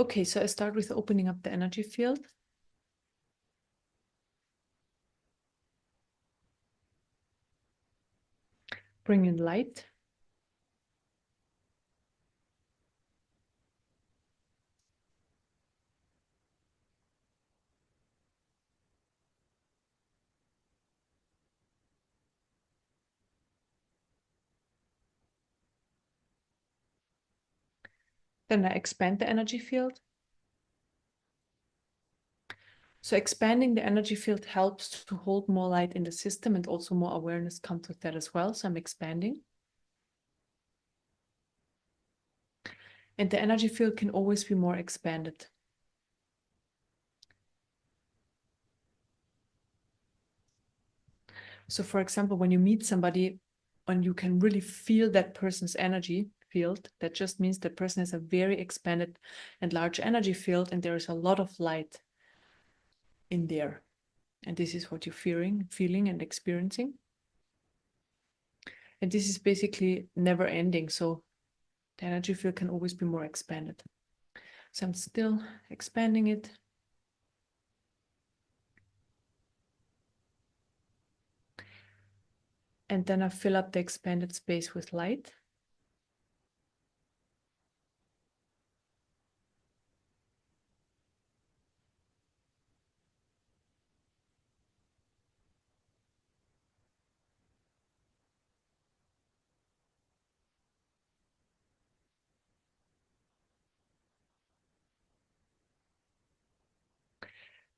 Okay, so I start with opening up the energy field. Bring in light. Then I expand the energy field. So expanding the energy field helps to hold more light in the system, and also more awareness comes with that as well. So I'm expanding. And the energy field can always be more expanded. So for example, when you meet somebody and you can really feel that person's energy field, that just means that person has a very expanded and large energy field, and there is a lot of light in there. And this is what you're feeling and experiencing. And this is basically never ending. So the energy field can always be more expanded. So I'm still expanding it. And then I fill up the expanded space with light.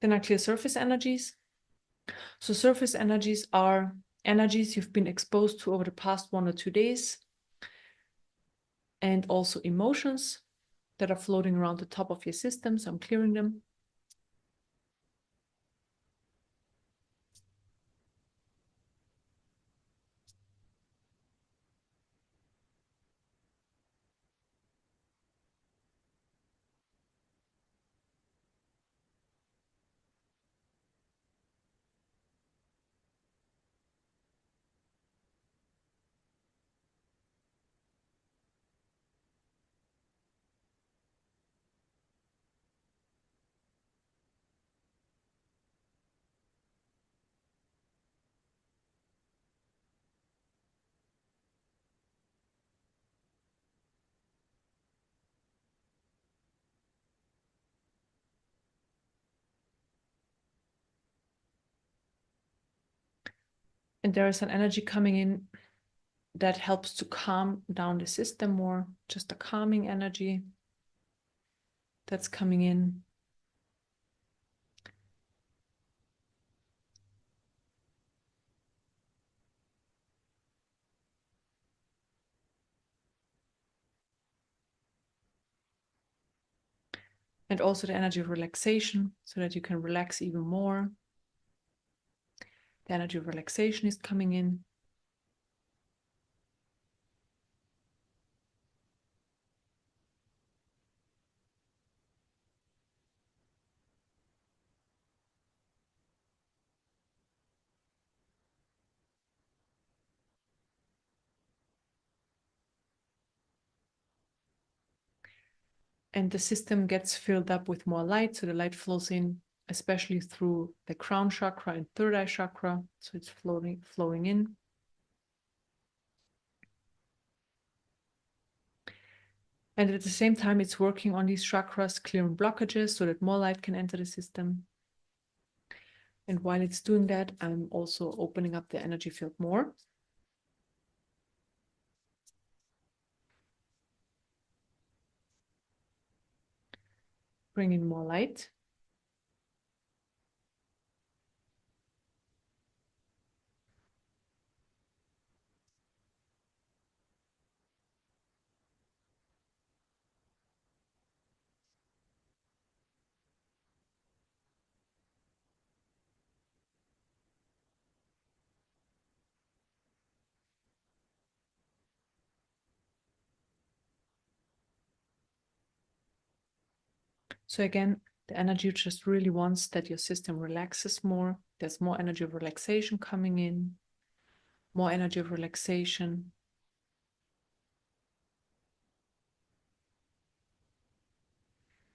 Then I clear surface energies. So surface energies are energies you've been exposed to over the past 1 or 2 days, and also emotions that are floating around the top of your system. So I'm clearing them. And there is an energy coming in that helps to calm down the system more, just a calming energy that's coming in. And also the energy of relaxation, so that you can relax even more. The energy of relaxation is coming in. And the system gets filled up with more light, so the light flows in, especially through the crown chakra and third eye chakra. So it's flowing in. And at the same time, it's working on these chakras, clearing blockages so that more light can enter the system. And while it's doing that, I'm also opening up the energy field more. Bring in more light. So again, the energy just really wants that your system relaxes more. There's more energy of relaxation coming in, more energy of relaxation.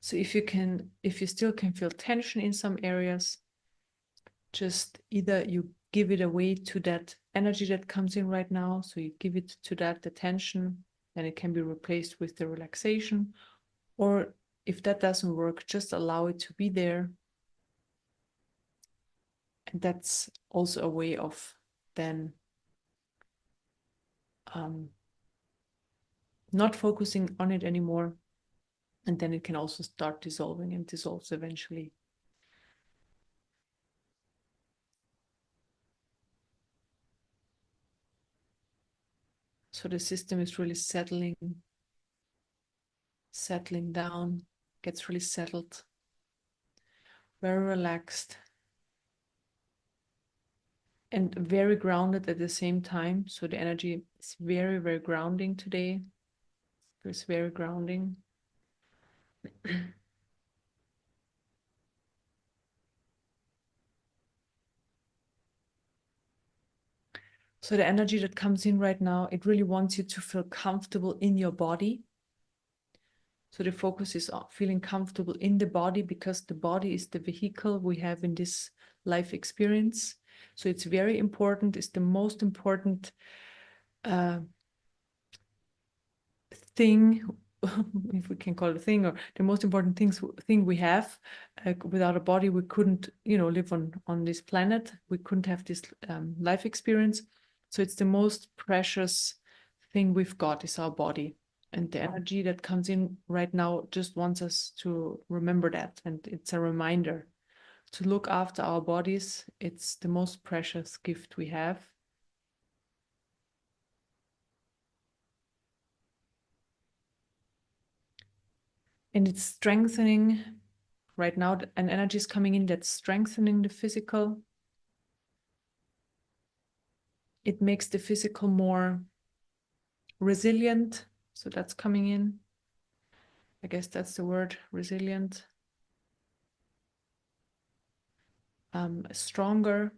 So if you still can feel tension in some areas, just either you give it away to that energy that comes in right now. So you give it to that attention, and it can be replaced with the relaxation. Or if that doesn't work, just allow it to be there. And that's also a way of then not focusing on it anymore. And then it can also start dissolving and dissolves eventually. So the system is really settling down, gets really settled, very relaxed, and very grounded at the same time. So the energy is very, very grounding today. It's very grounding. So the energy that comes in right now, it really wants you to feel comfortable in your body. So the focus is on feeling comfortable in the body, because the body is the vehicle we have in this life experience. So it's very important. It's the most important thing, if we can call it a thing, or the most important thing we have. Without a body, we couldn't, live on this planet. We couldn't have this life experience. So it's the most precious thing we've got is our body. And the energy that comes in right now just wants us to remember that. And it's a reminder to look after our bodies. It's the most precious gift we have. And it's strengthening right now. An energy is coming in that's strengthening the physical. It makes the physical more resilient. So that's coming in. I guess that's the word, resilient. Stronger.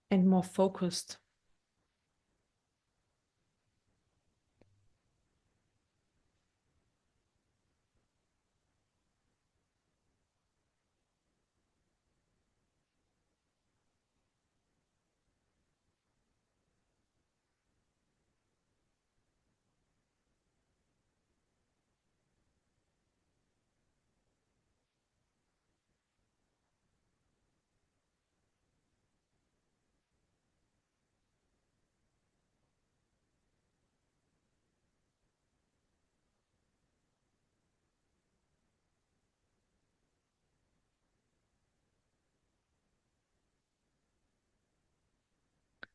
And more focused.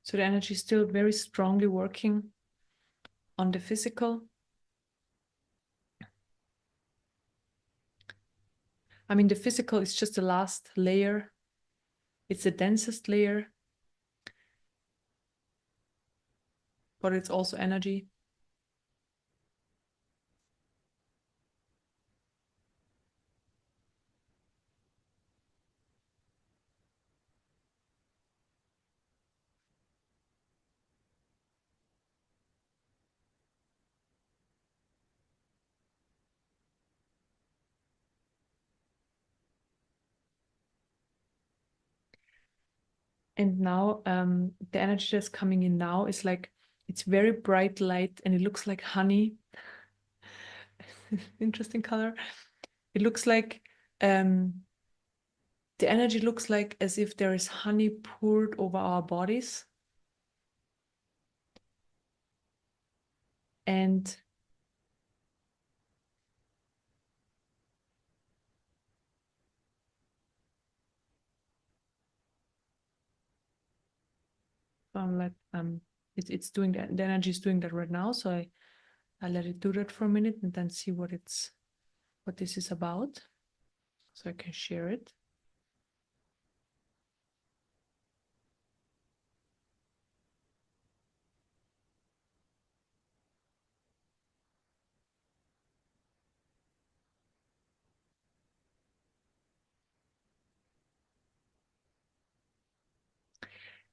So the energy is still very strongly working on the physical. I mean, the physical is just the last layer. It's the densest layer, but it's also energy. And now the energy that's coming in now is like, it's very bright light and it looks like honey. Interesting color. It looks like, the energy looks like as if there is honey poured over our bodies. And it's doing that. The energy is doing that right now. So I let it do that for a minute and then see what this is about. So I can share it.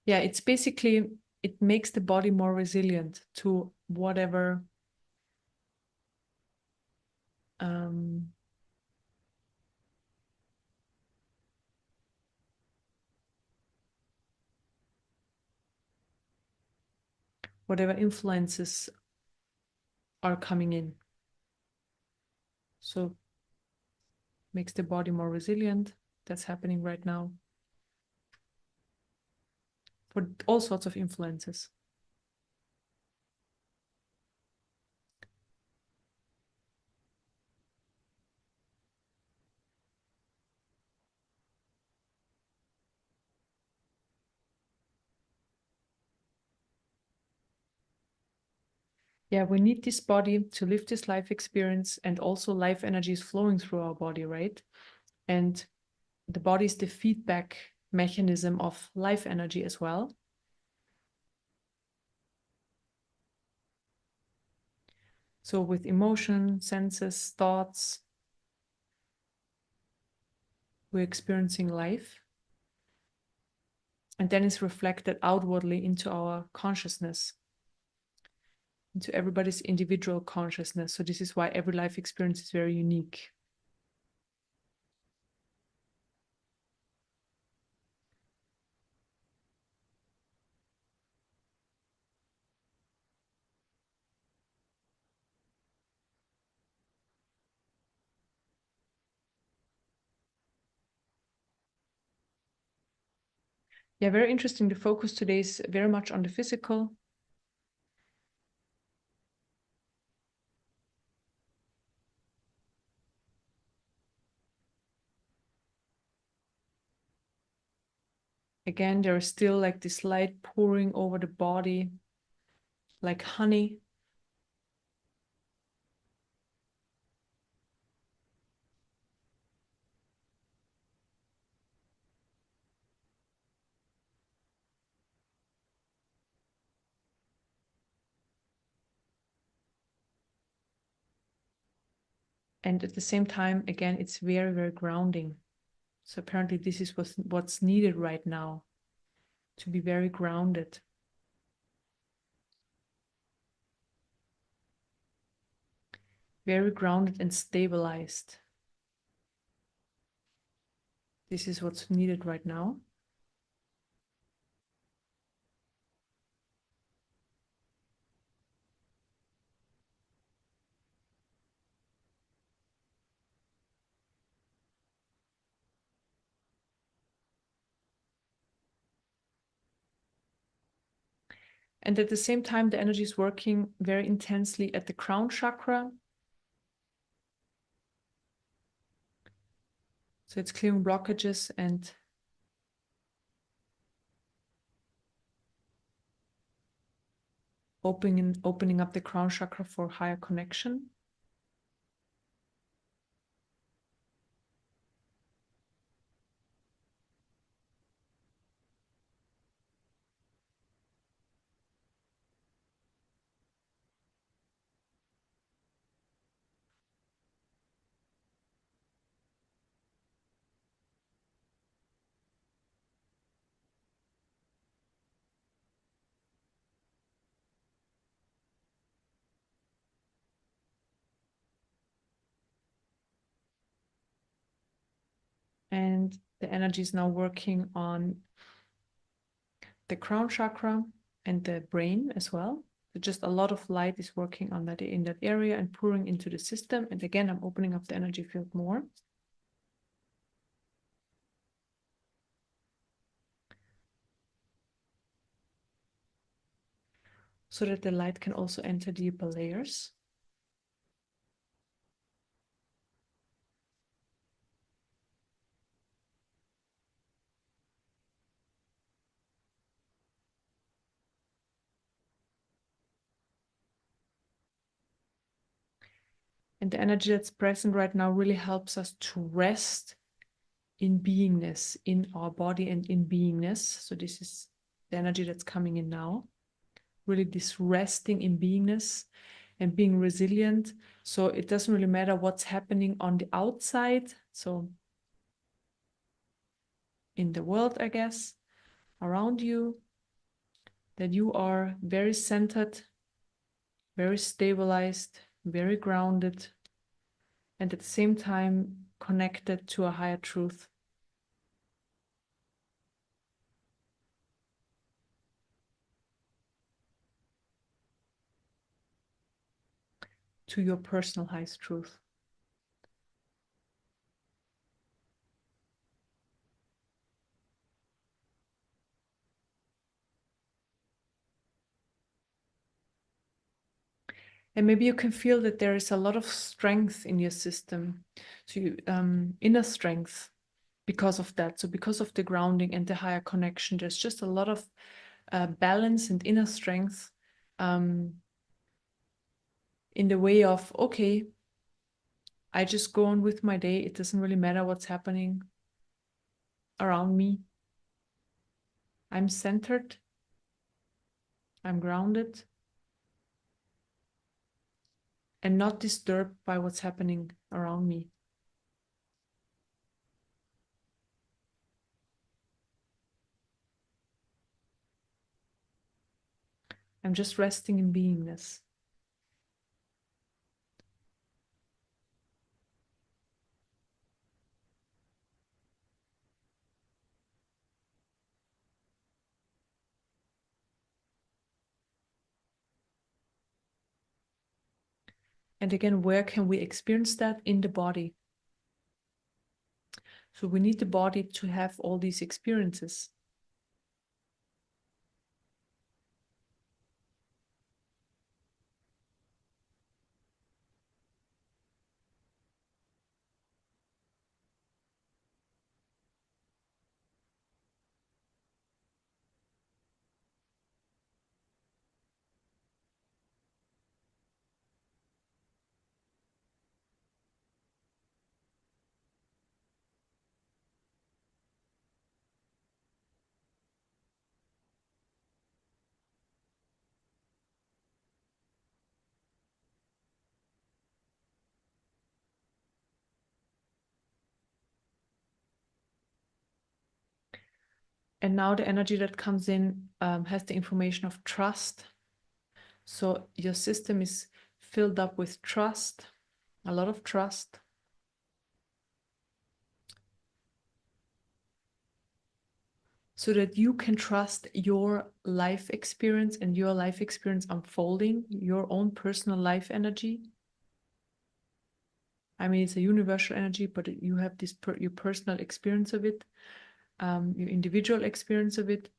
Yeah, it's basically, it makes the body more resilient to whatever whatever influences are coming in. So makes the body more resilient. That's happening right now for all sorts of influences. Yeah, we need this body to live this life experience, and also life energy is flowing through our body, right? And the body is the feedback mechanism of life energy as well. So with emotion, senses, thoughts, we're experiencing life. And then it's reflected outwardly into our consciousness, into everybody's individual consciousness. So this is why every life experience is very unique. Yeah, very interesting. The focus today is very much on the physical. Again, there is still like this light pouring over the body, like honey. And at the same time, again, it's very, very grounding. So apparently this is what's needed right now, to be very grounded. Very grounded and stabilized. This is what's needed right now. And at the same time, the energy is working very intensely at the crown chakra. So it's clearing blockages and opening up the crown chakra for higher connection. And the energy is now working on the crown chakra and the brain as well. So just a lot of light is working on that in that area and pouring into the system. And again, I'm opening up the energy field more. So that the light can also enter deeper layers. And the energy that's present right now really helps us to rest in beingness, in our body and in beingness. So this is the energy that's coming in now. Really this resting in beingness and being resilient. So it doesn't really matter what's happening on the outside. So in the world, I guess, around you, that you are very centered, very stabilized, very grounded, and at the same time connected to a higher truth. To your personal highest truth. And maybe you can feel that there is a lot of strength in your system. So you, inner strength because of that. So because of the grounding and the higher connection, there's just a lot of balance and inner strength in the way of, okay, I just go on with my day. It doesn't really matter what's happening around me. I'm centered. I'm grounded. And not disturbed by what's happening around me. I'm just resting in beingness. And again, where can we experience that? In the body. So we need the body to have all these experiences. And now the energy that comes in has the information of trust. So your system is filled up with trust, a lot of trust. So that you can trust your life experience and your life experience unfolding, your own personal life energy. I mean, it's a universal energy, but you have this your personal experience of it, your individual experience of it.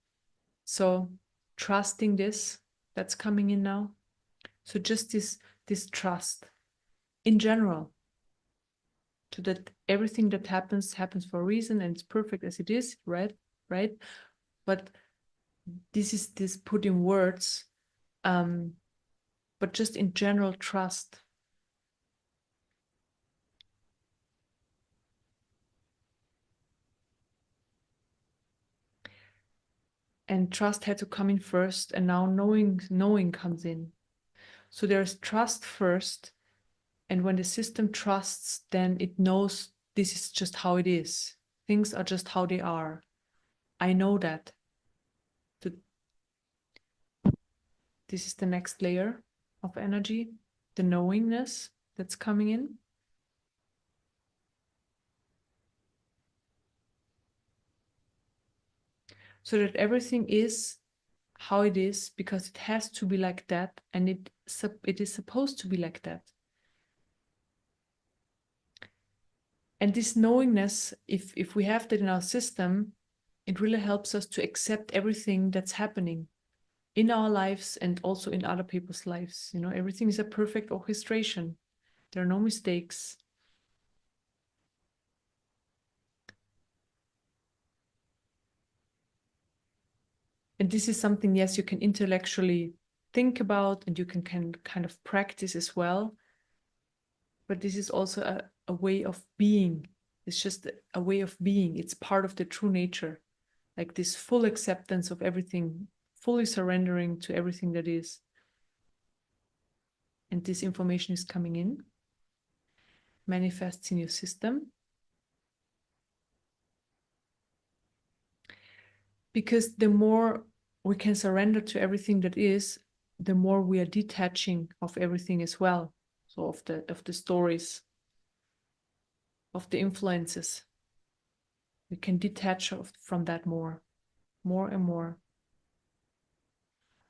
So trusting this, that's coming in now. So just this trust in general, so that everything that happens for a reason and it's perfect as it is, right? Right. But this is this put in words, but just in general trust. And trust had to come in first, and now knowing comes in. So there's trust first, and when the system trusts, then it knows this is just how it is. Things are just how they are. I know that. This is the next layer of energy, the knowingness that's coming in. So that everything is how it is because it has to be like that, and it is supposed to be like that. And this knowingness, if we have that in our system, it really helps us to accept everything that's happening in our lives and also in other people's lives. You know, everything is a perfect orchestration. There are no mistakes. And this is something, yes, you can intellectually think about and you can kind of practice as well. But this is also a way of being. It's just a way of being. It's part of the true nature, like this full acceptance of everything, fully surrendering to everything that is. And this information is coming in, manifests in your system. Because the more we can surrender to everything that is, the more we are detaching of everything as well. So of the stories, of the influences. We can detach from that more and more,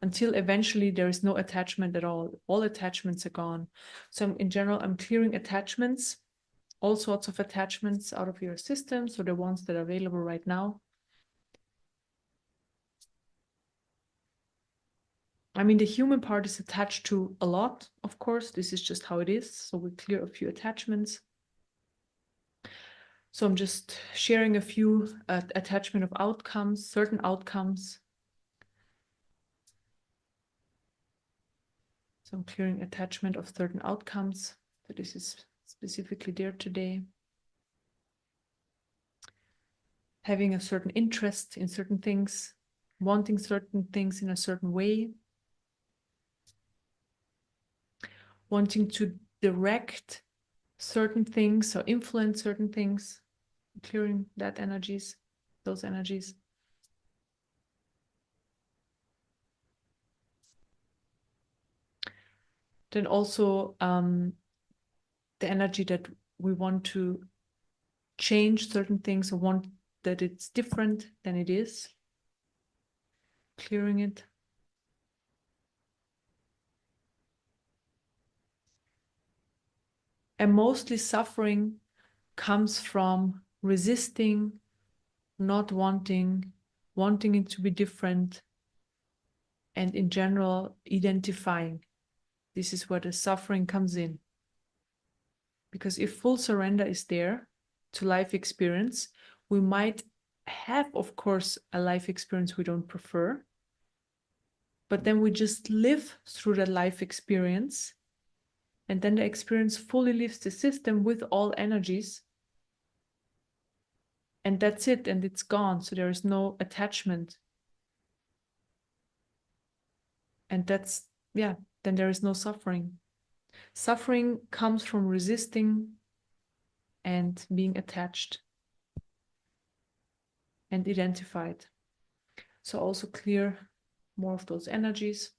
until eventually there is no attachment at all. All attachments are gone. So in general, I'm clearing attachments, all sorts of attachments out of your system. So the ones that are available right now. I mean, the human part is attached to a lot, of course. This is just how it is. So we clear a few attachments. So I'm just sharing a few attachment of outcomes, certain outcomes. So I'm clearing attachment of certain outcomes. So this is specifically there today. Having a certain interest in certain things, wanting certain things in a certain way, wanting to direct certain things or influence certain things, clearing that energies, those energies. Then also the energy that we want to change certain things or want that it's different than it is, clearing it. And mostly suffering comes from resisting, not wanting it to be different, and in general, identifying. This is where the suffering comes in. Because if full surrender is there to life experience, we might have, of course, a life experience we don't prefer, but then we just live through that life experience, and then the experience fully leaves the system with all energies, and that's it, and it's gone. So there is no attachment. And that's, yeah, then there is no suffering. Suffering comes from resisting and being attached and identified. So also clear more of those energies.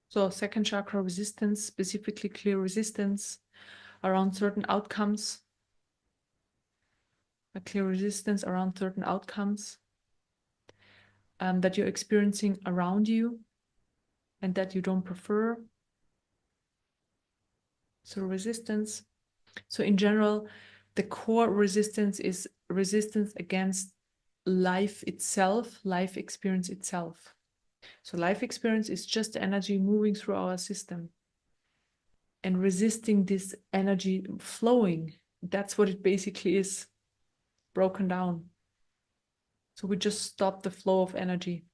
So second chakra resistance, specifically clear resistance around certain outcomes. A clear resistance around certain outcomes that you're experiencing around you and that you don't prefer. So resistance. So in general, the core resistance is resistance against life itself, life experience itself. So life experience is just energy moving through our system. And resisting this energy flowing, that's what it basically is, broken down. So we just stop the flow of energy.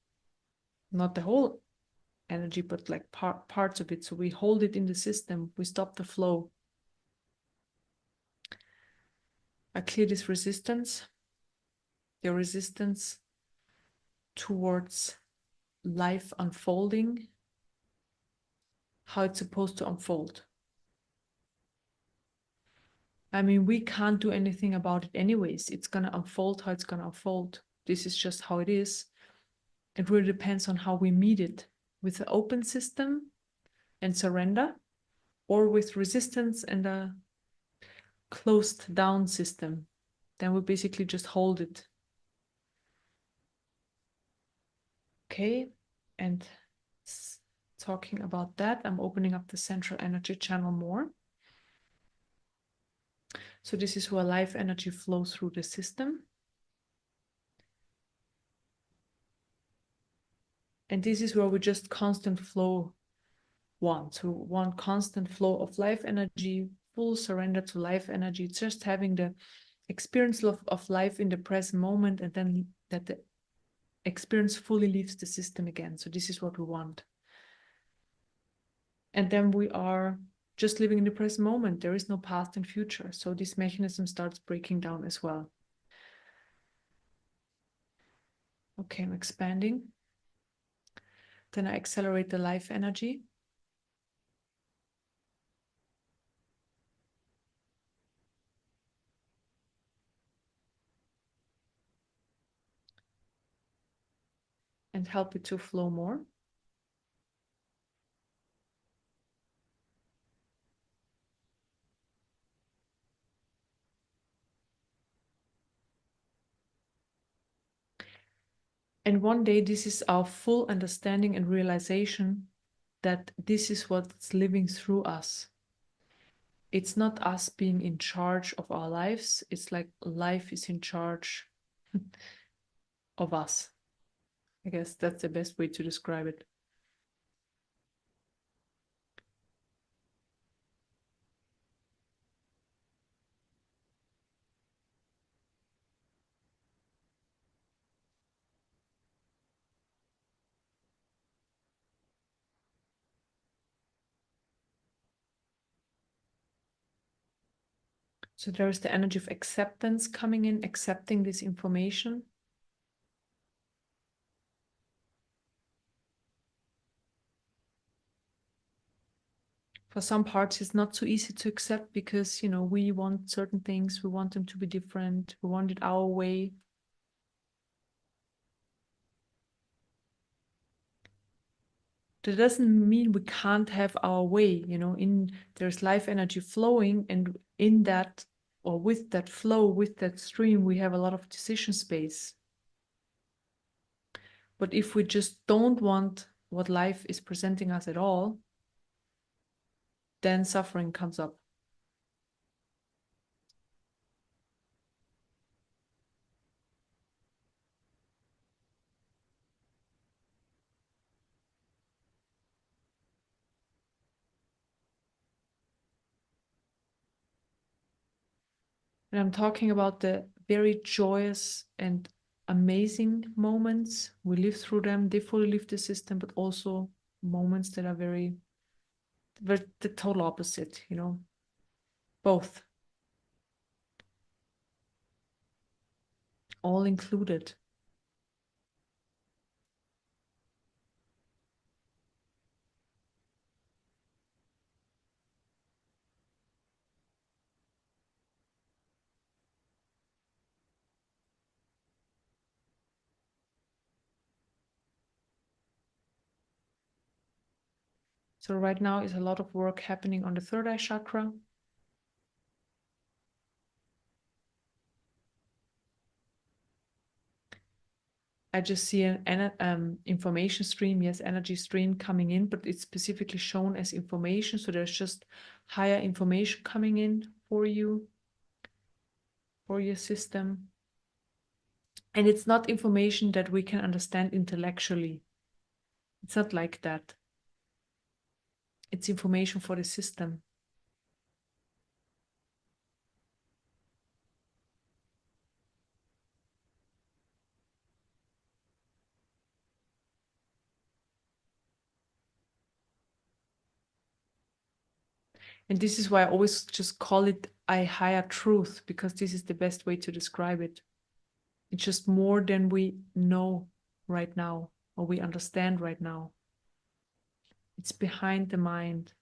Not the whole energy, but like parts of it. So we hold it in the system, we stop the flow. I clear this resistance, the resistance towards life unfolding, how it's supposed to unfold. I mean, we can't do anything about it anyways. It's going to unfold how it's going to unfold. This is just how it is. It really depends on how we meet it, with an open system and surrender, or with resistance and a closed down system. Then we basically just hold it. Okay, and talking about that, I'm opening up the central energy channel more. So this is where life energy flows through the system. And this is where we just constant flow want. So one constant flow of life energy, full surrender to life energy, just having the experience of life in the present moment, and then that the experience fully leaves the system again. So this is what we want. And then we are just living in the present moment. There is no past and future. So this mechanism starts breaking down as well. Okay, I'm expanding. Then I accelerate the life energy. And help it to flow more. And one day, this is our full understanding and realization that this is what's living through us. It's not us being in charge of our lives. It's like life is in charge of us. I guess that's the best way to describe it. So there is the energy of acceptance coming in, accepting this information. For some parts, it's not so easy to accept because, we want certain things, we want them to be different, we want it our way. That doesn't mean we can't have our way, there's life energy flowing, and in that, or with that flow, with that stream, we have a lot of decision space. But if we just don't want what life is presenting us at all, then suffering comes up. And I'm talking about the very joyous and amazing moments. We live through them, they fully live the system, but also moments that are very the total opposite, both, all included. So right now is a lot of work happening on the third eye chakra. I just see an information stream, yes, energy stream coming in, but it's specifically shown as information. So there's just higher information coming in for you, for your system. And it's not information that we can understand intellectually. It's not like that. It's information for the system. And this is why I always just call it a higher truth, because this is the best way to describe it. It's just more than we know right now, or we understand right now. It's behind the mind.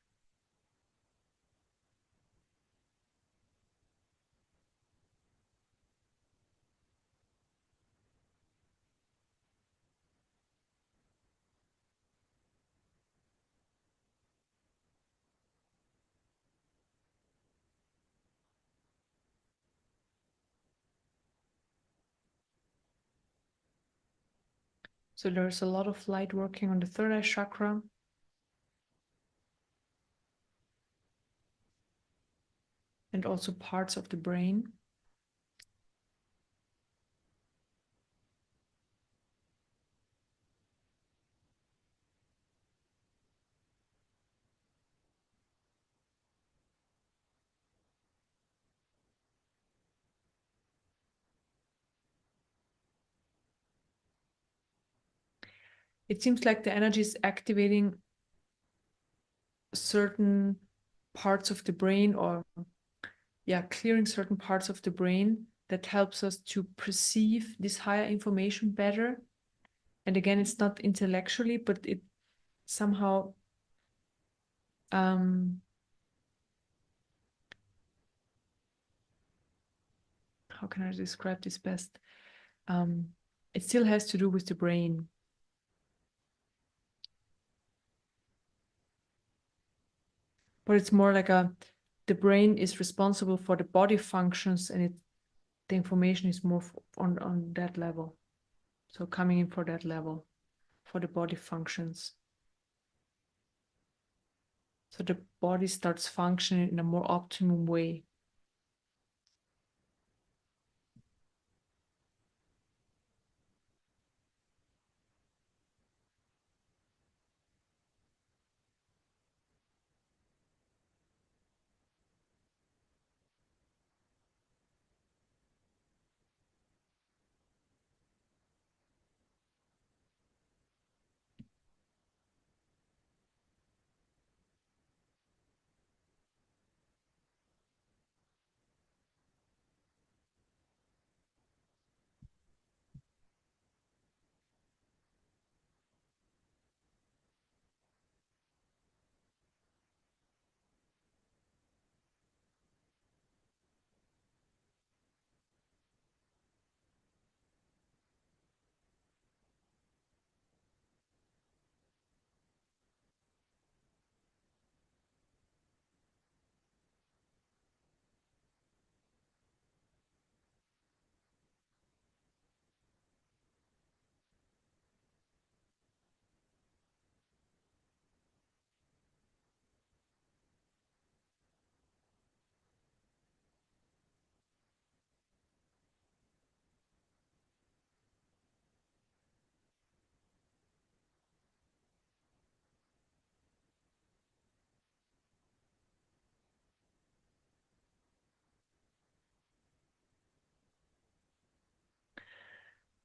So there's a lot of light working on the third eye chakra. And also parts of the brain. It seems like the energy is activating certain parts of the brain, or clearing certain parts of the brain that helps us to perceive this higher information better. And again, it's not intellectually, but somehow how can I describe this best? It still has to do with the brain. But it's more like the brain is responsible for the body functions, and the information is more on that level. So coming in for that level, for the body functions. So the body starts functioning in a more optimum way.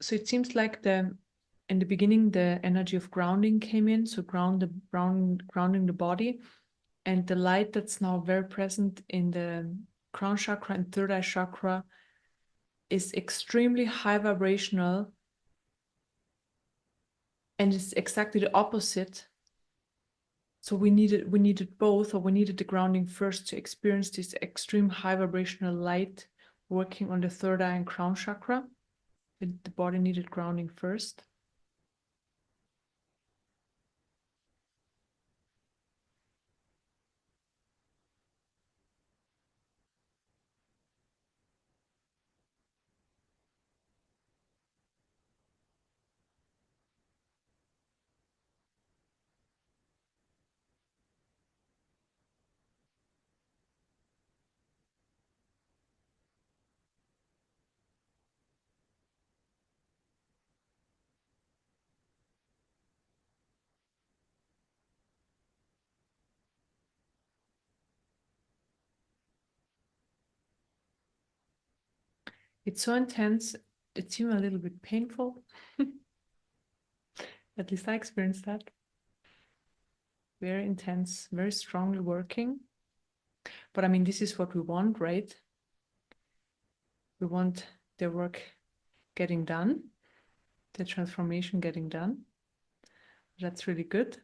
So it seems like in the beginning, the energy of grounding came in, so grounding the body, and the light that's now very present in the crown chakra and third eye chakra is extremely high vibrational, and it's exactly the opposite. So we needed both, or we needed the grounding first to experience this extreme high vibrational light working on the third eye and crown chakra. The body needed grounding first. It's so intense, it seemed a little bit painful. At least I experienced that. Very intense, very strongly working. But I mean, this is what we want, right? We want the work getting done, the transformation getting done. That's really good.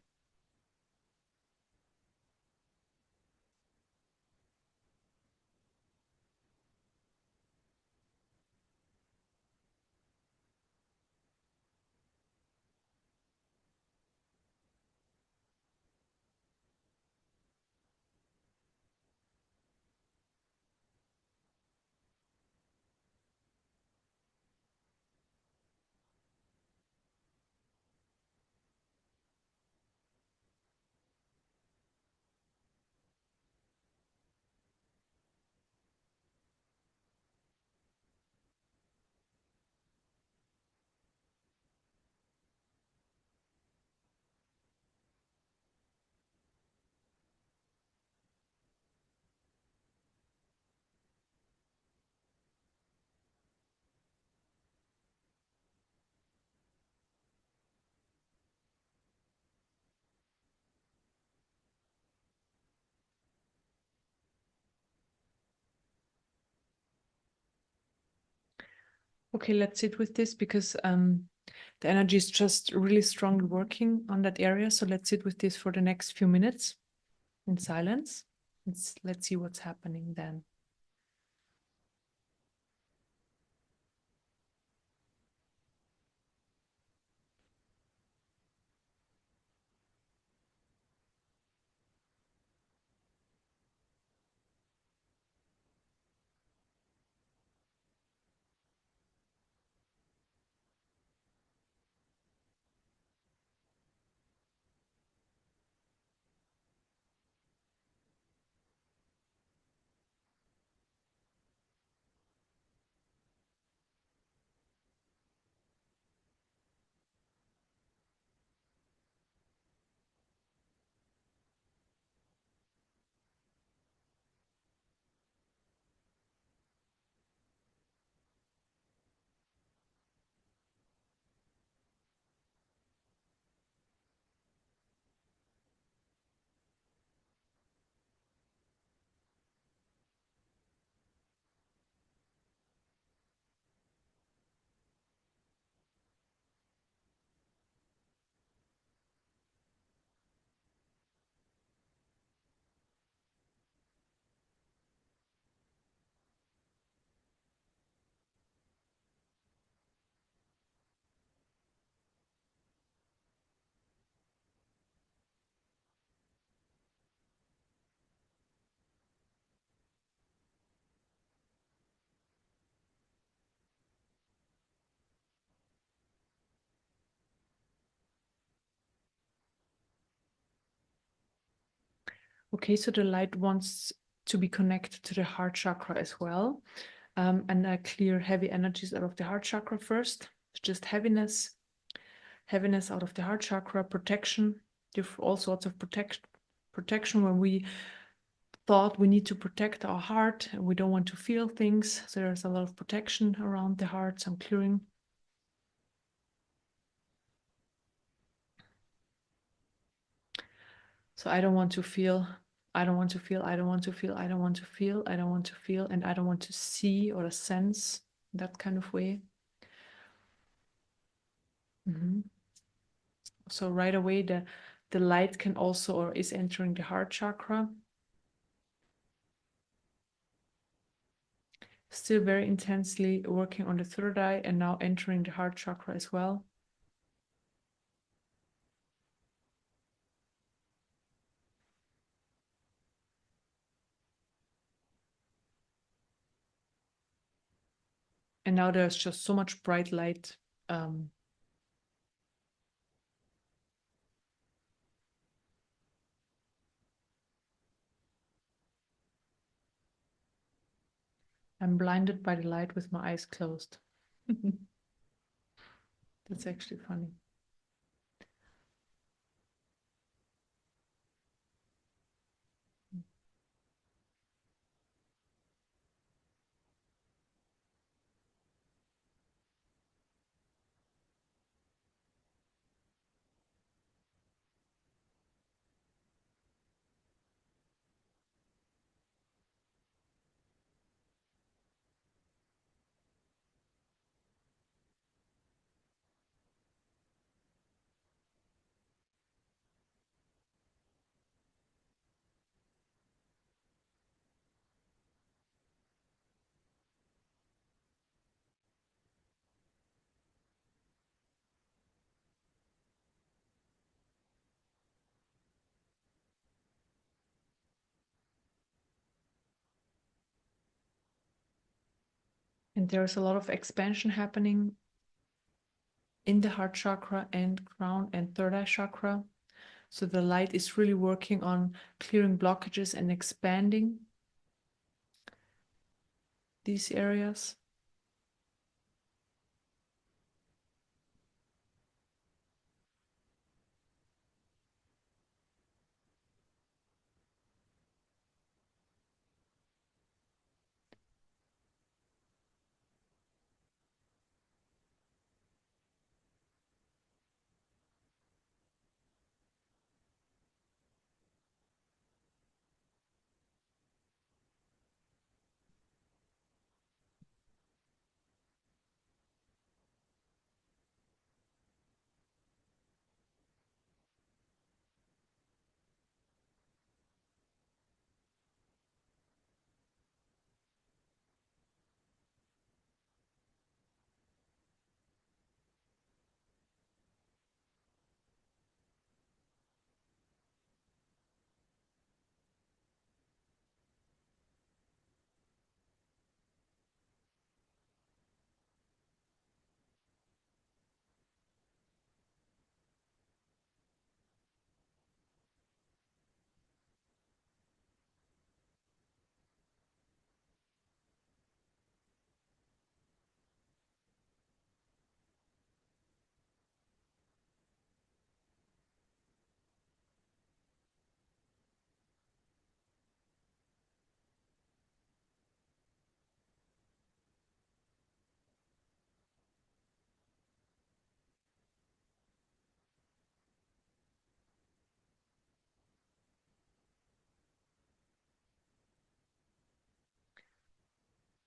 Okay, let's sit with this, because The energy is just really strongly working on that area. So let's sit with this for the next few minutes in silence. Let's see what's happening then. Okay, so the light wants to be connected to the heart chakra as well. And I clear heavy energies out of the heart chakra first. Just heaviness out of the heart chakra, protection. You have all sorts of protection when we thought we need to protect our heart and we don't want to feel things. So there's a lot of protection around the heart. So I'm clearing. So I don't want to feel, I don't want to feel, I don't want to feel, I don't want to feel, I don't want to feel, and I don't want to see or sense that kind of way. So right away the light can also or is entering the heart chakra. Still very intensely working on the third eye and now entering the heart chakra as well. And now there's just so much bright light. I'm blinded by the light with my eyes closed. That's actually funny. And there's a lot of expansion happening in the heart chakra and crown and third eye chakra. So the light is really working on clearing blockages and expanding these areas.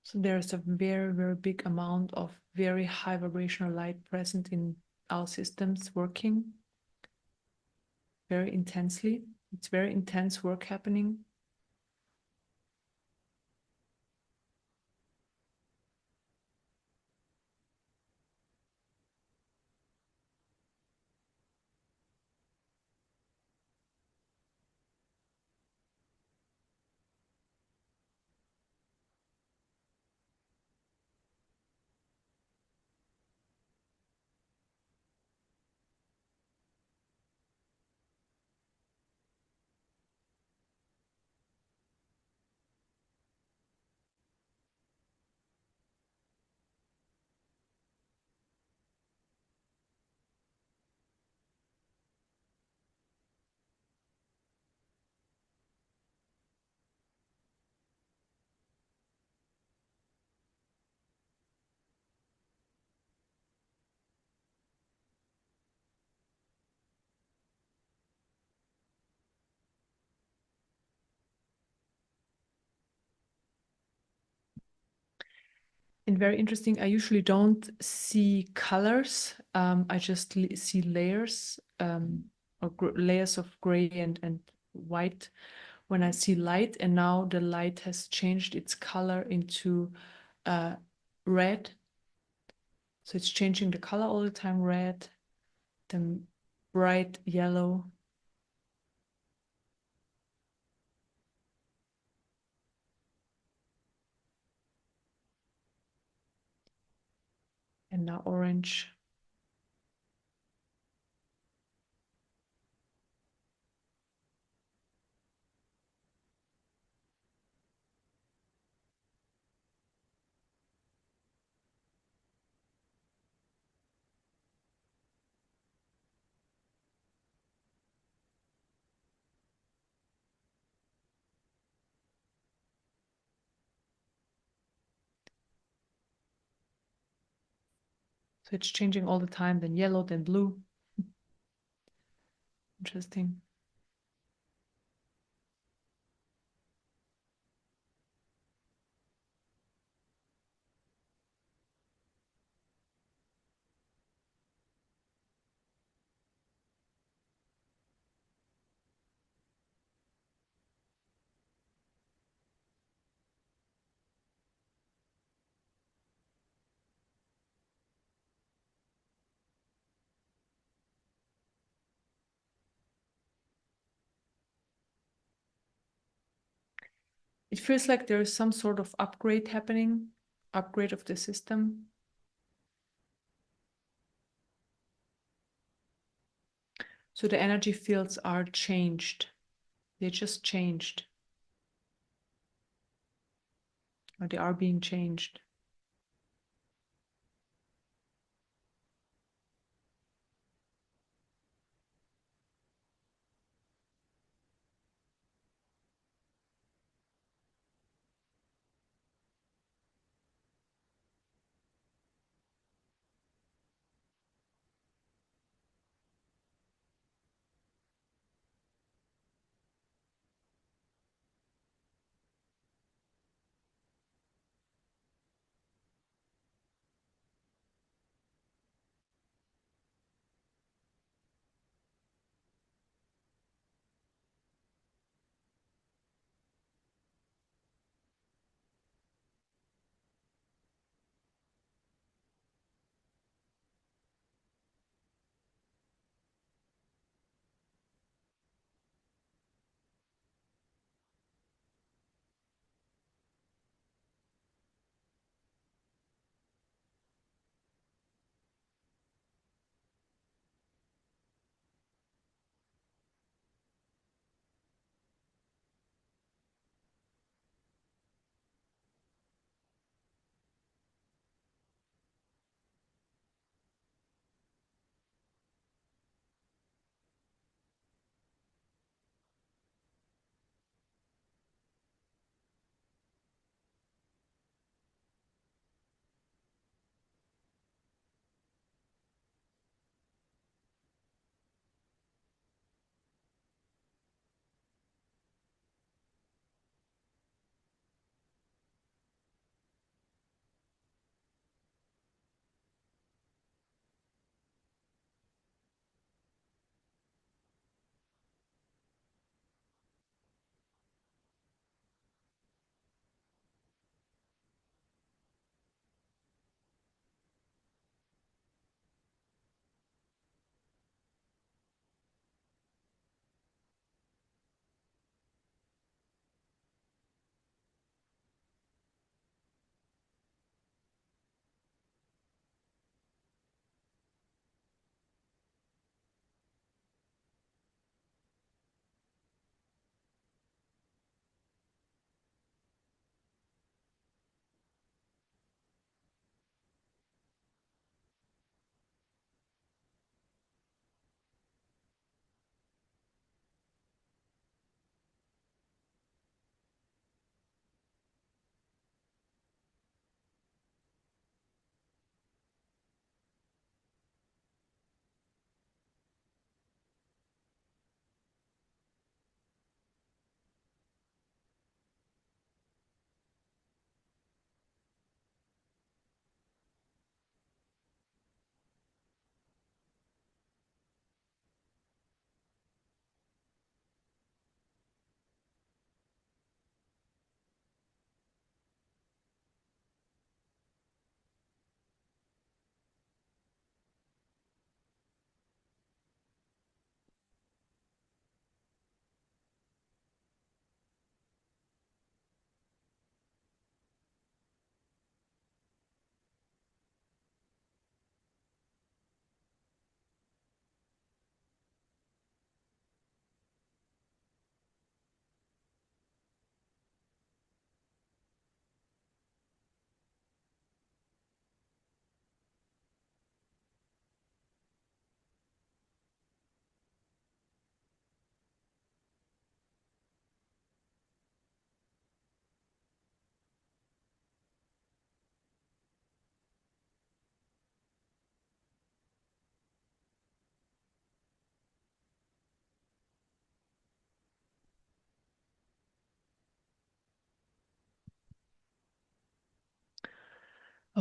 So there's a very, very big amount of very high vibrational light present in our systems working very intensely. It's very intense work happening. And very interesting, I usually don't see colors. I just see layers or layers of gray and white when I see light. And now the light has changed its color into red. So it's changing the color all the time, red, then bright yellow. And now orange. So it's changing all the time, then yellow, then blue. Interesting. It feels like there is some sort of upgrade happening, upgrade of the system. So the energy fields are changed. They just changed, or they are being changed.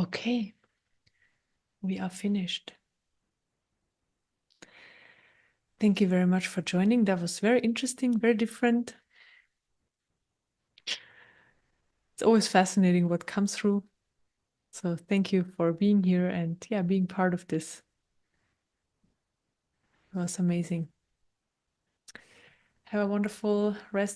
Okay, we are finished. Thank you very much for joining. That was very interesting, very different. It's always fascinating what comes through. So thank you for being here and yeah, being part of this. It was amazing. Have a wonderful rest